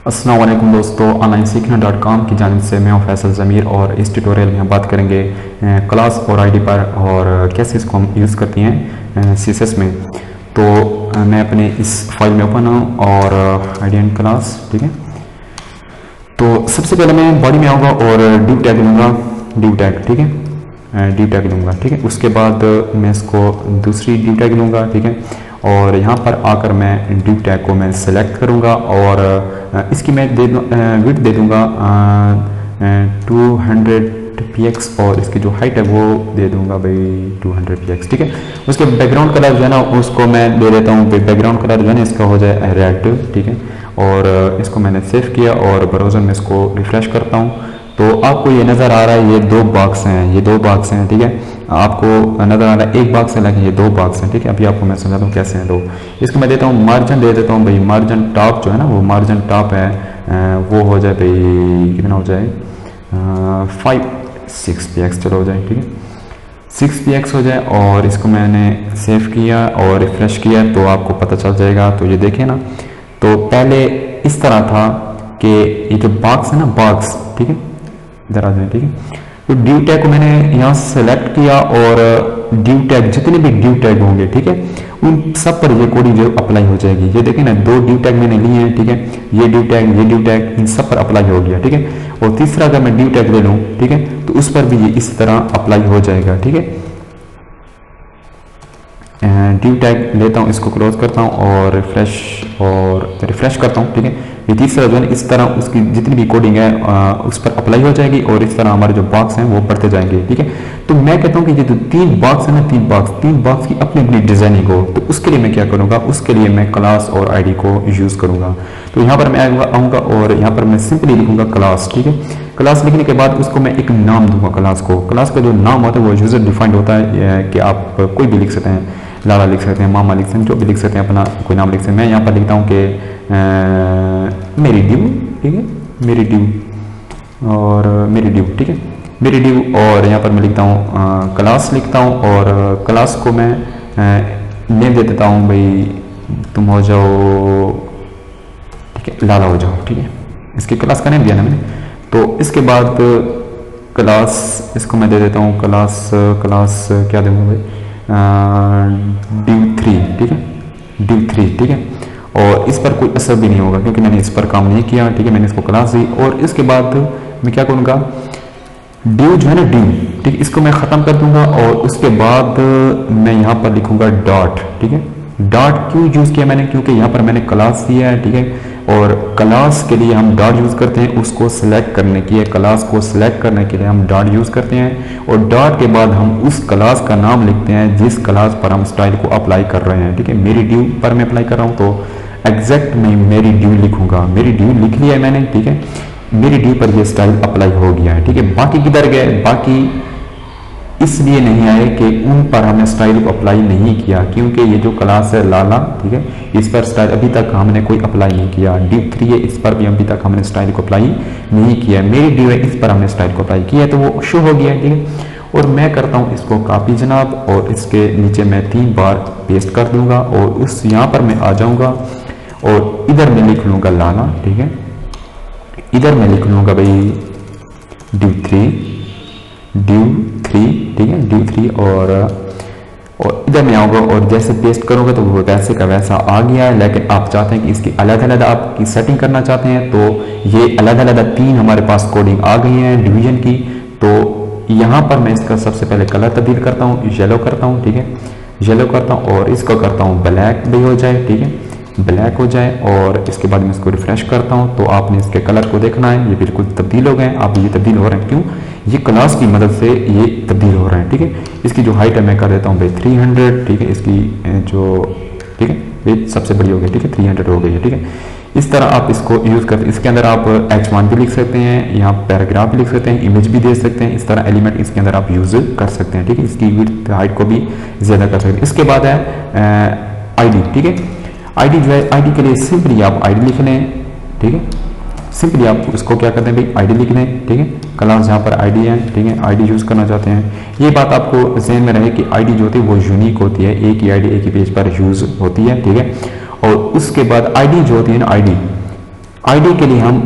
अस्सलाम वालेकुम दोस्तों, ऑनलाइन सीखना .com की जानिब से मैं हूं फैसल ज़मीर और इस ट्यूटोरियल में हम बात करेंगे क्लास और आईडी पर और कैसे इसको हम यूज़ करते हैं CSS में। तो मैं अपने इस फाइल में ओपन हूँ और आईडी एंड क्लास, ठीक है। तो सबसे पहले मैं बॉडी में आऊँगा और डिव टैग लूँगा, डिव टैग, ठीक है, डिव टैग लूँगा, ठीक है। उसके बाद मैं इसको दूसरी डिव टैग लूँगा, ठीक है। और यहाँ पर आकर मैं डिव टैग को मैं सेलेक्ट करूँगा और इसकी मैं विड्थ दे दूँगा 200 px और इसकी जो हाइट है वो दे दूँगा भाई 200 px, ठीक है। उसके बैकग्राउंड कलर जो है ना उसको मैं दे देता हूँ, बैकग्राउंड कलर जो है ना इसका हो जाए रेड, ठीक है। और इसको मैंने सेव किया और ब्राउज़र में इसको रिफ्रेश करता हूँ। तो आपको ये नज़र आ रहा है ये दो बॉक्स हैं, ये दो बॉक्स हैं, ठीक है। आपको नज़र आ रहा है एक बॉक्स है लेकिन ये दो बॉक्स हैं, ठीक है। अभी आपको मैं समझाता हूँ कैसे हैं दो। इसको मैं देता हूँ मार्जिन, दे देता हूँ भाई मार्जिन टॉप जो है ना वो मार्जिन टॉप है, वो हो जाए भाई कितना हो जाए 6 px, चलो हो जाए, ठीक है, 6 px हो जाए। और इसको मैंने सेव किया और रिफ्रेश किया तो आपको पता चल जाएगा। तो ये देखें ना, तो पहले इस तरह था कि ये जो बॉक्स है ना बॉक्स, ठीक है, इधर आ जाए, ठीक है। तो डिव टैग को मैंने यहाँ सेलेक्ट किया और डिव टैग जितने भी डिव टैग होंगे, ठीक है, उन सब पर ये कोडिंग जो अप्लाई हो जाएगी। ये देखें ना, दो डिव टैग मैंने लिए हैं, ठीक है, ये डिव टैग, ये डिव टैग, इन सब पर अप्लाई हो गया, ठीक है। और तीसरा अगर मैं डिव टैग ले लूँ, ठीक है, तो उस पर भी ये इस तरह अप्लाई हो जाएगा, ठीक है। डिव टैग लेता हूँ, इसको क्लोज करता हूँ और रिफ्रेश करता हूँ, ठीक है। ये तीसरा जो है इस तरह उसकी जितनी भी कोडिंग है उस पर अप्लाई हो जाएगी और इस तरह हमारे जो बॉक्स हैं वो बढ़ते जाएंगे, ठीक है। तो मैं कहता हूँ कि ये जो तीन बॉक्स है ना, तीन बॉक्स की अपनी अपनी डिजाइनिंग हो, तो उसके लिए मैं क्या करूँगा, उसके लिए मैं क्लास और आईडी को यूज़ करूँगा। तो यहाँ पर मैं आऊँगा और यहाँ पर मैं सिंपली लिखूँगा क्लास, ठीक है। क्लास लिखने के बाद उसको मैं एक नाम दूंगा क्लास को। क्लास का जो नाम होता है वो यूजर डिफाइंड होता है कि आप कोई भी लिख सकते हैं, लाला लिख सकते हैं, मामा लिख सकते हैं, जो भी लिख सकते हैं, अपना कोई नाम लिख सकते हैं। मैं यहाँ पर लिखता हूँ कि मेरी डिव, ठीक है, मेरी डिव और मेरी डिव, ठीक है, मेरी डिव। और यहाँ पर मैं लिखता हूँ क्लास लिखता हूँ और क्लास को मैं नेम दे देता हूँ भाई तुम हो जाओ, ठीक है, लाला हो जाओ, ठीक है। इसकी क्लास का नेम दिया ना मैंने। तो इसके बाद क्लास इसको मैं दे देता हूँ क्लास क्या दूँगा भाई div 3, ठीक है, div 3, ठीक है। और इस पर कोई असर भी नहीं होगा क्योंकि मैंने इस पर काम नहीं किया, ठीक है। मैंने इसको क्लास दी और इसके बाद मैं क्या करूँगा, div जो है ना div, ठीक है, इसको मैं ख़त्म कर दूंगा और उसके बाद मैं यहाँ पर लिखूंगा डॉट, ठीक है। डॉट क्यों यूज़ किया मैंने, क्योंकि यहाँ पर मैंने क्लास दिया है, ठीक है। और क्लास के लिए हम डॉट यूज़ करते हैं, उसको सिलेक्ट करने की है, क्लास को सिलेक्ट करने के लिए हम डॉट यूज़ करते हैं। और डॉट के बाद हम उस क्लास का नाम लिखते हैं जिस क्लास पर हम स्टाइल को अप्लाई कर रहे हैं, ठीक है। मेरी ड्यू पर मैं अप्लाई कर रहा हूँ तो एग्जैक्ट मैं मेरी ड्यू लिखूंगा, मेरी ड्यू लिख लिया है मैंने, ठीक है। मेरी ड्यू पर यह स्टाइल अप्लाई हो गया है, ठीक है। बाकी किधर गए, बाकी इसलिए नहीं आए कि उन पर हमने स्टाइल को अप्लाई नहीं किया क्योंकि ये जो क्लास है लाला, ठीक है, इस पर स्टाइल अभी तक हमने कोई अप्लाई नहीं किया। div 3 है, इस पर भी अभी तक हमने स्टाइल को अप्लाई नहीं किया। मेरी div है, इस पर हमने स्टाइल को अप्लाई किया तो वो शो हो गया, ठीक है। और मैं करता हूँ इसको कॉपी जनाब और इसके नीचे मैं 3 बार पेस्ट कर दूंगा और उस यहाँ पर मैं आ जाऊँगा और इधर मैं लिख लूँगा लाला, ठीक है। इधर मैं लिख लूँगा भाई div 3, ठीक है, div 3 और इधर मैं आऊँगा और जैसे पेस्ट करूँगा तो वो वैसे का वैसा आ गया है। लेकिन आप चाहते हैं कि इसकी अलग-अलग आपकी सेटिंग करना चाहते हैं तो ये अलग-अलग 3 हमारे पास कोडिंग आ गई है डिवीजन की। तो यहाँ पर मैं इसका सबसे पहले कलर तब्दील करता हूँ, येलो करता हूँ, ठीक है, येलो करता हूँ और इसको करता हूँ ब्लैक भी हो जाए, ठीक है, ब्लैक हो जाए। और इसके बाद मैं इसको रिफ्रेश करता हूँ तो आपने इसके कलर को देखना है, ये बिल्कुल तब्दील हो गए। आप ये तब्दील हो रहे हैं क्यों, ये क्लास की मदद से ये तब्दील हो रहे हैं, ठीक है। इसकी जो हाइट है मैं कर देता हूँ भाई 300, ठीक है। इसकी जो, ठीक है, ये सबसे बड़ी हो गई, ठीक है, 300 हो गई है, ठीक है। इस तरह आप इसको यूज़ करते हैं। इसके अंदर आप H1 भी लिख सकते हैं, यहाँ पैराग्राफ भी लिख सकते हैं, इमेज भी दे सकते हैं। इस तरह एलिमेंट इसके अंदर आप यूज़ कर सकते हैं, ठीक है। इसकी विड्थ हाइट को भी ज़्यादा कर सकते हैं। इसके बाद है आईडी, ठीक है। आईडी जो है, आईडी के लिए सिंपली आप आईडी लिख लें, ठीक है। सिंपली आप उसको क्या करते हैं भाई आईडी लिख लें, ठीक है। क्लास जहाँ पर आईडी है, ठीक है, आईडी यूज़ करना चाहते हैं। ये बात आपको जहन में रहे कि आईडी जो होती है वो यूनिक होती है, एक ही आईडी एक ही पेज पर यूज़ होती है, ठीक है। और उसके बाद आईडी जो होती है ना, आईडी के लिए हम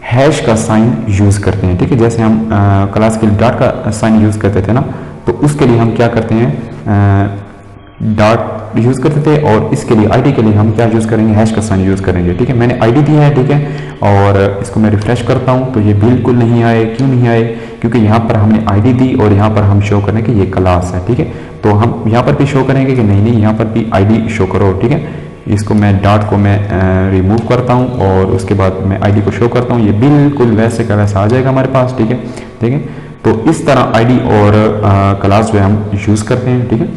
हैश का साइन यूज़ करते हैं, ठीक है। जैसे हम क्लास के लिए डॉट का साइन यूज़ करते थे ना, तो उसके लिए हम क्या करते हैं, डॉट यूज़ करते थे, और इसके लिए आईडी के लिए हम क्या यूज़ करेंगे, हैश का साइन यूज़ करेंगे, ठीक है। मैंने आईडी दी है, ठीक है, और इसको मैं रिफ्रेश करता हूँ तो ये बिल्कुल नहीं आए। क्यों नहीं आए? क्योंकि यहाँ पर हमने आईडी दी और यहाँ पर हम शो करें कि ये क्लास है, ठीक है। तो हम यहाँ पर भी शो करेंगे कि नहीं नहीं, यहाँ पर भी आईडी शो करो, ठीक है। इसको मैं डॉट को मैं रिमूव करता हूँ और उसके बाद मैं आईडी को शो करता हूँ, ये बिल्कुल वैसे का वैसा आ जाएगा हमारे पास, ठीक है, ठीक है। तो इस तरह आईडी और क्लास जो है हम यूज़ करते हैं, ठीक है।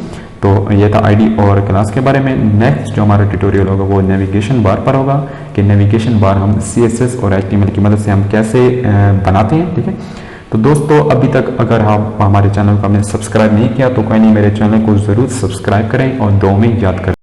तो ये था आईडी और क्लास के बारे में। नेक्स्ट जो हमारा ट्यूटोरियल होगा वो नेविगेशन बार पर होगा, कि नेविगेशन बार हम CSS और HTML की मदद से हम कैसे बनाते हैं, ठीक है। तो दोस्तों अभी तक अगर आप हमारे चैनल को हमने सब्सक्राइब नहीं किया तो कोई नहीं, मेरे चैनल को ज़रूर सब्सक्राइब करें और दो में याद करें।